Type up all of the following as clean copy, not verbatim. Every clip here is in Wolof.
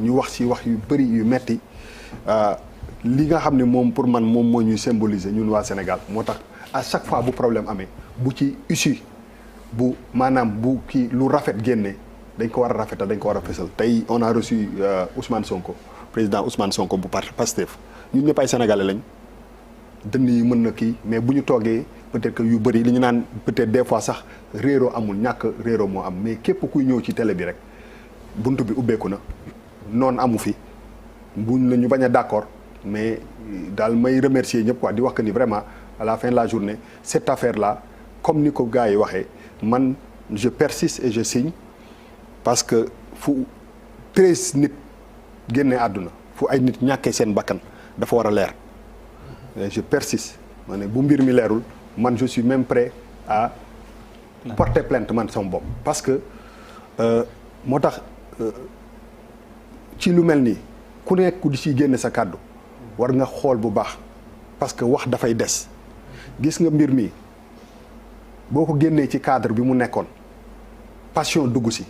ñu wax ci wax yu bëri yu metti li nga xam ne moom pour man moom moo ñuy symboliser ñun waa Sénégal moo tax à chaque fois bu problème amee bu ci issue bu maanaam bu kii lu rafet génne dañ ko war a rafetal dañ ko war a fësal tey on a reçu Ousmane Sonko président Ousmane Sonko bu parti Pastef ñun ñëpp ay sénégalais lañ dënn yi mën na kii mais bu ñu toogee peut-être que yu bëri li ñu naan peut-être des fois sax réeroo amul ñàkk réeroo moo am mais képp kuy ñëw ci télé bi rek buntu bi ubbeeku na noonu amu fi buñ la ñu bañ a d'accord mais daal may remercier ñëpp quoi di wax que ni vraiment à la fin de la journée cette affaire là comme ni ko gars yi waxee man je persiste et je signe parce que fu 13 nit génne àdduna fu ay nit ñàkkee seen bakkan dafa war a leer et je persiste ma ne bu mbir mi leerul man je suis même prêt à porter plainte man sama bopp parce que moo tax ci lu mel nii ku nekk ku di ciy génne sa kàddu war nga xool bu baax parce que wax dafay des gis nga mbir mi boo ko génnee ci cadre bi mu nekkoon passion dugg si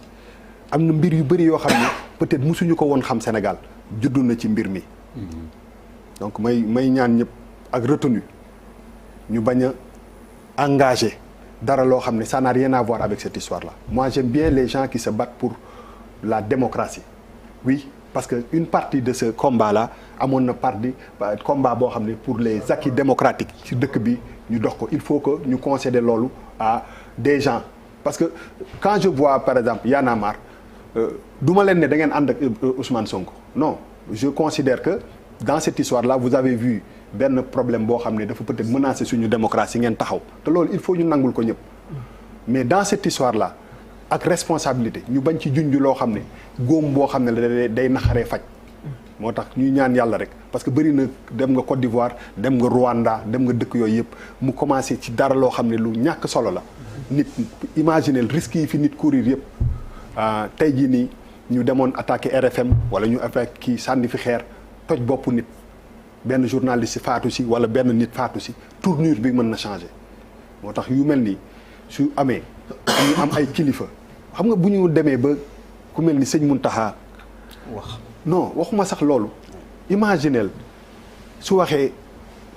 am na mbir yu bëri yoo xam ne peut-être musuñu ko woon xam Sénégal juddu na ci mbir mi donc may ñaan ñëpp ak retenu ñu bañ a engagé dara loo xam ne ça n'a rien à voir avec cette histoire là moi j'aime bien les gens qui se battent pour la démocratie oui parce que une partie de ce combat là amoon na partie combat boo xam ne pour les acquis démocratiques ci dëkk bi ñu dox ko il faut que ñu concéder loolu à des gens parce que quand je vois par exemple Y'en a marre du ma leen ne da ngeen ànd ak Ousmane Sonko non je considère que dans cette histoire là vous avez vu benn problème boo xam ne dafa peut-être menacer suñu démocratie ngeen taxaw te loolu il faut ñu nangul ko ñëpp mais dans cette histoire là ak responsabilité ñu bañ ci junj loo xam ne góom boo xam ne day naxaree faj moo tax ñuy ñaan yàlla rek parce que bëri na dem nga Côte d'Ivoire dem nga Rwanda dem nga dëkk yooyu yëpp mu commencé ci dara loo xam ne lu ñàkk solo la nit imaginer risques yi fi nit courir yëpp tey jii nii ñu demoon attaquer RFM wala ñu attaquer kii sànni fi xeer toj boppu nit benn journaliste faatu si wala benn nit faatu si tournure bi mën na changer moo tax yu mel nii su amee ñu am ay kilifa xam nga bu ñu demee ba ku mel ni sëñ Mountakha wax non waxuma sax loolu imaginel su waxee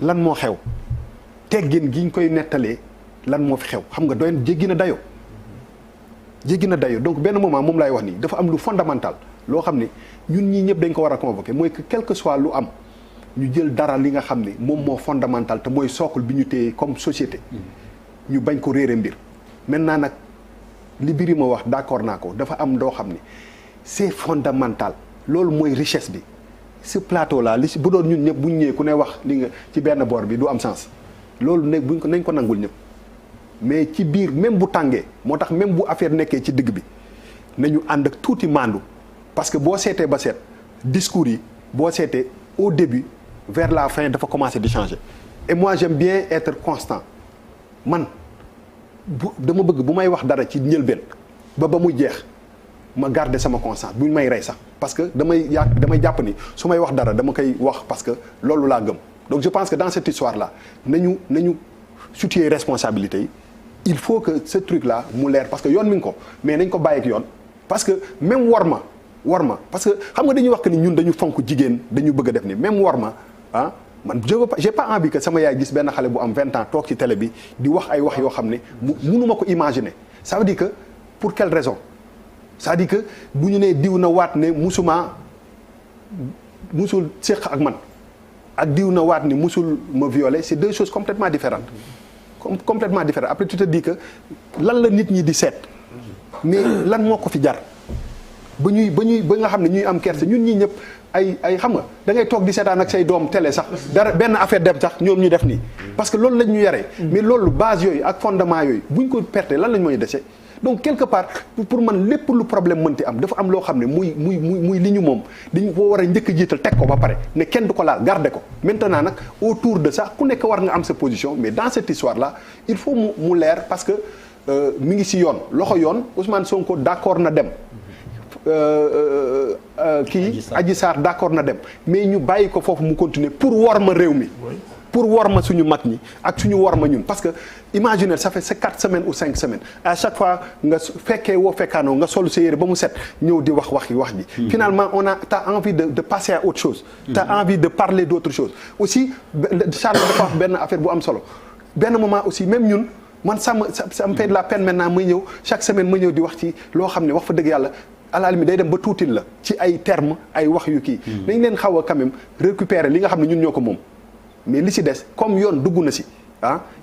lan moo xew teggin gi ñu koy nettalee lan moo fi xew xam nga doyen jéggi na dayoo donc benn moment moom laay wax nii dafa am lu fondamental loo xam ne ñun ñii ñëpp dañ ko war a convoquer mooy que quel que soit lu am ñu jël dara li nga xam ne moom moo fondamental te mooy socle bi ñu téye comme société ñu bañ ko réere mbir maintenant nag li Birima wax d'accord naa ko dafa am loo xam ne c'est fondamental loolu mooy richesse bi ce plateau là li bu doon ñun ñëpp bu ñu ñëwee ku ne wax li nga ci benn boor bi du am sens loolu ne buñ ko nañ ko nangul ñëpp mais ci biir même bu tàngee moo tax même bu affaire nekkee ci digg bi nañu ànd ak tuuti maandu parce que boo seetee ba seet discours yi boo seetee au début vers la fin dafa commencer di changer et moi j'aime bien être constant man dama bëgg bu may wax dara ci njëlbeen ba muy jeex ma garder sama conscience bu ñu may rey sax parce que damay jàpp ni su may wax dara dama koy wax parce que loolu laa gëm donc je pense que dans cette histoire là nañu situer responsabilité yi il faut que ce truc là mu leer parce que yoon mi ngi ko mais nañ ko bàyyi ak yoon parce que même war ma parce que xam nga dañuy wax que ni ñun dañu fonk jigéen dañu bëgg a def ni même war ma man j'ai pas envie que sama yaay gis benn xale bu am 20 ans toog ci télé bi di wax ay wax yoo xam ne mënuma ko imaginer ça veut dire que pour quelle raison c'est-à-dire que bu ñu nee diw na waat ne musul séq ak man ak diw na waat ni musul ma violer c'est deux choses complètement différentes après tu te dis que lan la nit ñi di seet mais lan moo ko fi jar ba nga xam ne ñuy am kersa ñun ñii ñëpp ay xam nga da ngay toog di seetaan ak say doom télé sax dara benn affaire dem sax ñoom ñu def nii parce que loolu lañ ñu yaree mais loolu base yooyu ak fondement yooyu buñ ko perte lan lañ mooy dese donc quelque part pour man lépp lu problème mënti am dafa am loo xam ne muy li ñu moom dañu ko war a njëkk jiital teg ko ba pare ne kenn du ko laal garder ko maintenant nag autour de ça ku nekk war nga am sa position mais dans cette histoire là il faut mu leer parce que mi ngi ci yoon loxo yoon Ousmane Sonko d'accord na dem Adji Sarr d'accord na dem mais ñu bàyyi ko foofu mu continuer pour wor ma réew mi pour worma suñu mag ñi ak suñu worma ñun parce que imaginez ça fait 4 semaines ou 5 semaines à chaque fois nga fekkee woo fekkaanoo nga sol sa yére ba mu set ñëw di wax ji finalement t'as envie de passer à autre chose t'as envie de parler d'autre chose aussi Charles dafa wax benn affaire bu am solo benn moment aussi même ñun man ça me fait de la peine maintenant may ñëw chaque semaine ma ñëw di wax ci loo xam ne wax fa dëgg yàlla à la limite day dem ba tuutil la ci ay termes ay wax yu kii dañ leen xaw a quand même récupérer li nga xam ne ñun ñoo ko moom mais li ci des comme yoon dugg na si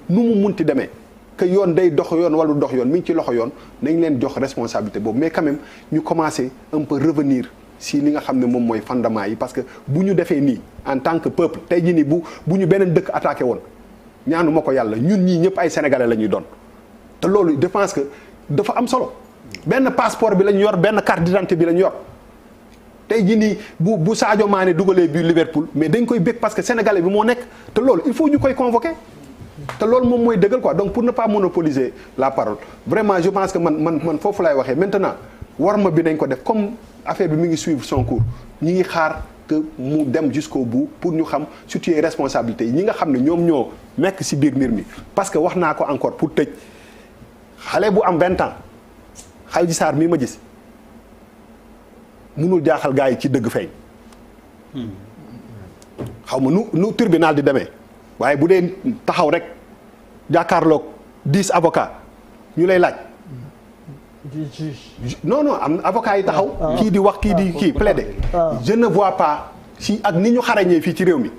nu mu munti demee que yoon day dox yoon wala dox yoon mi ngi ci loxo yoon nañ leen jox responsabilité boobu mais quand même ñu commencer un peu revenir si li nga xam ne moom mooy fondement yi parce que bu ñu defee nii en tant que peuple tey jii nii bu ñu beneen dëkk attaqué woon ñaanu ma ko yàlla ñun ñii ñëpp ay sénégalais la ñuy doon te loolu je pense que dafa am solo benn passeport bi la ñu yor benn carte d'identité bi la ñu yor tey jii nii bu Sadio Mané dugalee bi Liverpool mais dañ koy bëgg parce que sénégalais bi moo nekk te loolu il faut ñu koy convoquer te loolu moom mooy dëggal quoi donc pour ne pas monopoliser la parole vraiment je pense que man foofu lay waxee maintenant warma bi nañ ko def comme affaire bi mi ngi suivre son cours ñi ngi xaar que mu dem jusqu'au bout pour ñu xam situer responsabilité yi ñi nga xam ne ñoom ñoo nekk ci biir mbir mi parce que wax naa ko encore pour tëj xale bu am 20 ans Adji Sarr mii ma gis mënul jaaxal gars yi ci dëgg feeñ xaw ma nu tribunal di demee waaye bu dee taxaw rek jàkkaarloog 10 avocats ñu lay laaj non am avocat yi taxaw kii di wax kii plaider je ne vois pas si ak ni ñu xarañee fii ci réew mi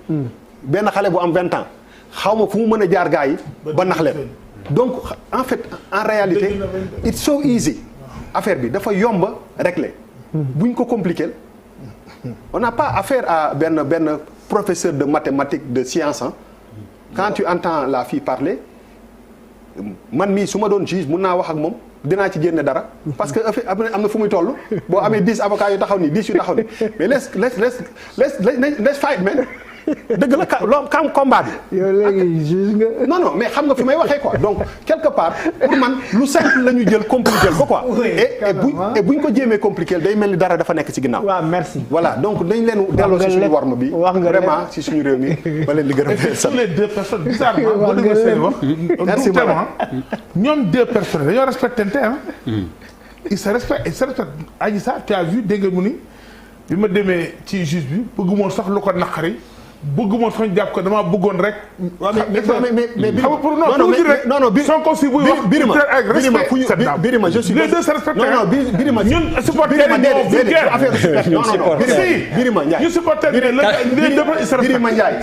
benn xale bu am 20 ans xaw ma fu mu mën a jaar gars yi ba nax leen donc en fait en réalité it's so easy affaire bi dafa yomba régler buñ ko compliquer on n'a pas affaire à benn professeur de mathématiques de science quand tu entends la fille parler man mii su ma doon juge mun naa wax ak moom dinaa ci génne dara parce que am na fu muy toll boo amee 10 avocats yu taxaw nii 10 yu taxaw nii mais let's fight man dëgg la loo kam combat bi. yow léegi juge nga. non mais xam nga fi may waxee quoi donc quelque part pour man lu simple la ñu jël compliqué ko quoi. et buñ ko jéemee compliqué day mel ni dara dafa nekk ci ginnaaw. waaw merci. voilà donc dañ leen delloo ci suñu warma bi. wax nga vraiment ci suñu réew mi ba leen di gërëm. sur les deux personnes bizarrement boo déggee seen wax. merci beaucoup ñoom deux personnes dañoo respecté ils se respectent Adji Sarr tu as vu dégg mu ni bi ma demee ci juge bi bëggumoon sax lu ko naqari. bëgguma sax ñu jàpp ko damaa bëggoon rek. waaw mais Birima je suis. les deux se respectent. non Birima ñun supporter Birima Ndiaye. ñu supporter les deux ils se respectent. Birima Ndiaye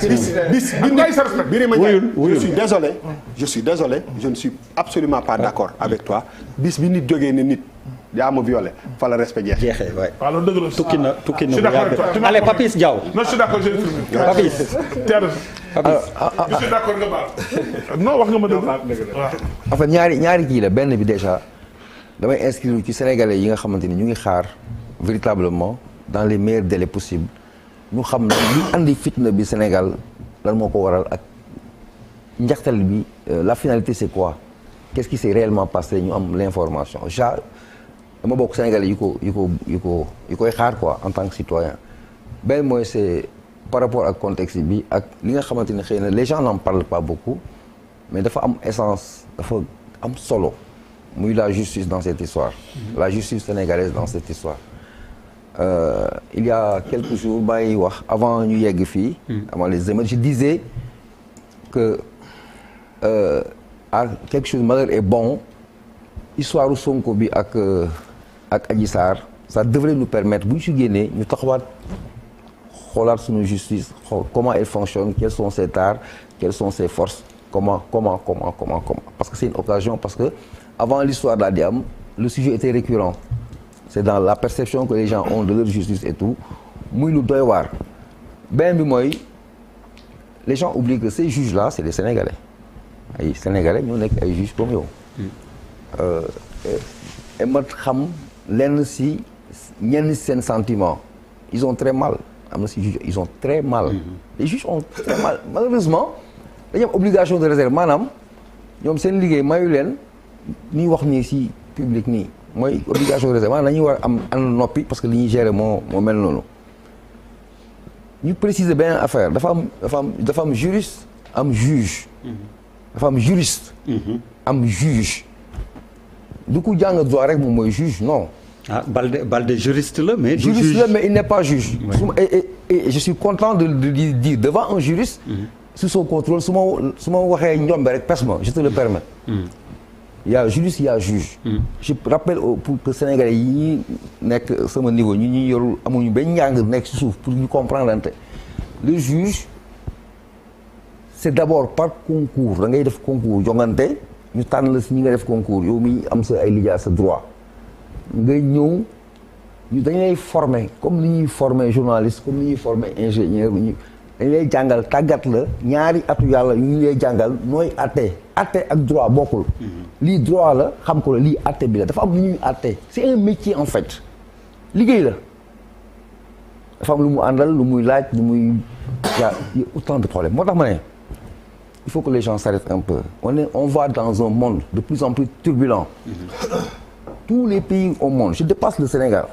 je suis désolé je ne suis absolument pas d'accord avec toi bis bi nit jógee ne nit. yaa ma violé fa la respect jeexee waay. waaw loolu dëgg la tukki na bu yàgg. allez Papis Diaw. non je suis d'accord je Papis. je suis d'accord nga baal. non wax nga ma dëgg. waaw. en fait ñaari kii la benn bi déjà damay inscrire ci sénégalais yi nga xamante ni ñu ngi xaar véritablement dans les meilleurs délais possibles ñu xam ne li andi fitna bi Sénégal lan moo ko waral ak njaxtal bi la finalité c'est quoi qu'est-ce qui s'est réellement passé ñu am l'information dama bokk Sénégalais yu koy xaar quoi en tant que citoyen benn mooy c'est par rapport ak contexte bi ak li nga xamante ne xëy na les gens n'en parlent pas beaucoup mais dafa am essence dafa am solo muy la justice dans cette histoire la justice sénégalaise dans cette histoire il y a quelques jours maa ngi wax avant ñu yegg fii avant les émeutes je disais que quelque chose malheur est bon histoire Sonko bi ak Adji Sarr ça devrait nous permettre bu ñu si génnee ñu taxawaat xoolaat suñu justice xool comment elle fonctionne quels sont ses tares quelles sont ses forces comment parce que c'est une occasion parce que avant l'histoire daal di am le sujet était récurrent c'est dans la perception que les gens ont de leur justice et tout muy lu doy waar benn bi mooy les gens oublient que ces juges là c'est des Sénégalais ay Sénégalais ñoo nekk ay juges comme yow et ma xam lenn si ñenn seen sentiment ils ont très mal am na si juge ils ont très mal les juges ont très mal malheureusement dañu am obligation de réserve maanaam ñoom seen liggéey mayu leen ñuy wax nii si public nii mooy obligation de réserve maanaam dañuy war am noppi parce que li ñuy gérer moo mel noonu ñu préciser benn affaire dafa am juriste am juge dafa am juriste am juge du ko jàng droit rek moom mooy juge non. ah Balde juriste la mais. juriste juge la mais il n'est pas juge. et je suis content de dire devant un juriste. sous son contrôle su ma waxee njombe rek pes ma je te le permets. il y a juriste il y a juge. je rappelle pour que sénégalais yi ñuy nekk sama niveau ñu yorul amuñu benn njàng nekk ci suuf pour ñu comprendre ante le juge c'est d'abord par concours da ngay def concours jongante ñu tànn la si ñi nga def concours yow mi am sa ay lijaasa sa droit nga ñëw ñu dañ lay former comme ni ñuy former journaliste comme ni ñuy former ingénieur dañ lay jàngal tàggat la ñaari atu yàlla yu ñu lay jàngal nooy atte ak droit bokkul. lii droit la xam ko la lii atte bi la dafa am lu ñuy atte c'est un métier en fait liggéey la dafa am lu mu àndal lu muy laaj lu muy y a autant de problèmes moo tax ma ne il faut que les gens s'arrêtent un peu on va dans un monde de plus en plus turbulent. Tous les pays au monde je dépasse le Sénégal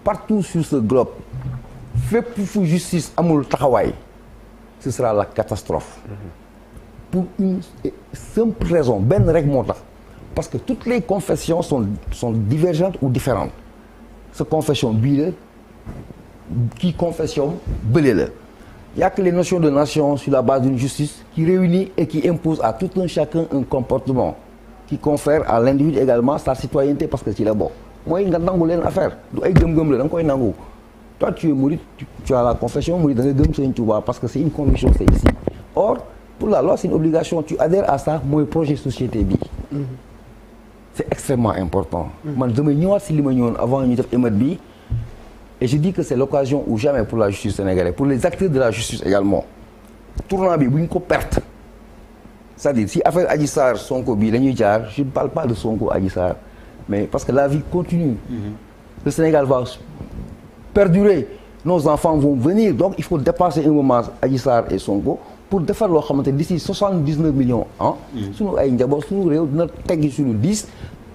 partout sur ce globe fépp fu justice amul taxawaay ce sera la catastrophe. Pour une simple raison benn rek moo tax parce que toutes les confessions sont divergentes ou différentes sa confession bii la kii confession bële la il y a que les notions de nation sur la base d'une justice qui réunit et qui impose à tout un chacun un comportement qui confère à l'individu également sa citoyenneté parce que ci la bokk mooy nga nangu leen affaire du ay gëm-gëm la da nga koy nangu toi tu es mouride tu as la confession mouride da nga gëm Sëriñ Tuubaa parce que c'est une conviction c'est ici or pour la loi c'est une obligation tu adhères à ça mooy projet société bi c'est extrêmement important man damay ñëwaat si li ma ñëwoon avant ñu def émeute bi et je dis que c'est l'occasion ou jamais pour la justice sénégalaise pour les acteurs de la justice également tournant bi bu ñu ko perte c'est-à-dire si affaire Adji Sarr Sonko bi la ñuy jaar je ne parle pas de Sonko Adji Sarr mais parce que la vie continue le Sénégal va perdurer nos enfants vont venir donc il faut dépasser un moment Adji Sarr et Sonko pour defar loo xamante d'ici 79 millions ans suñu ay njaboot suñu réew dina teggi suñu 10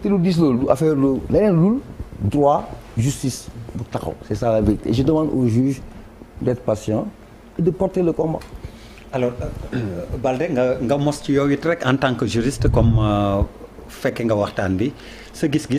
te lu 10 loolu du affaire lu leneen lul droit justice bu taxaw c'est ça la vérité et je demande aux juges d'être patients et de porter le combat. Alors Balde nga mos ci yow it rek en tant que juriste comme fekke nga waxtaan bi sa gis-gis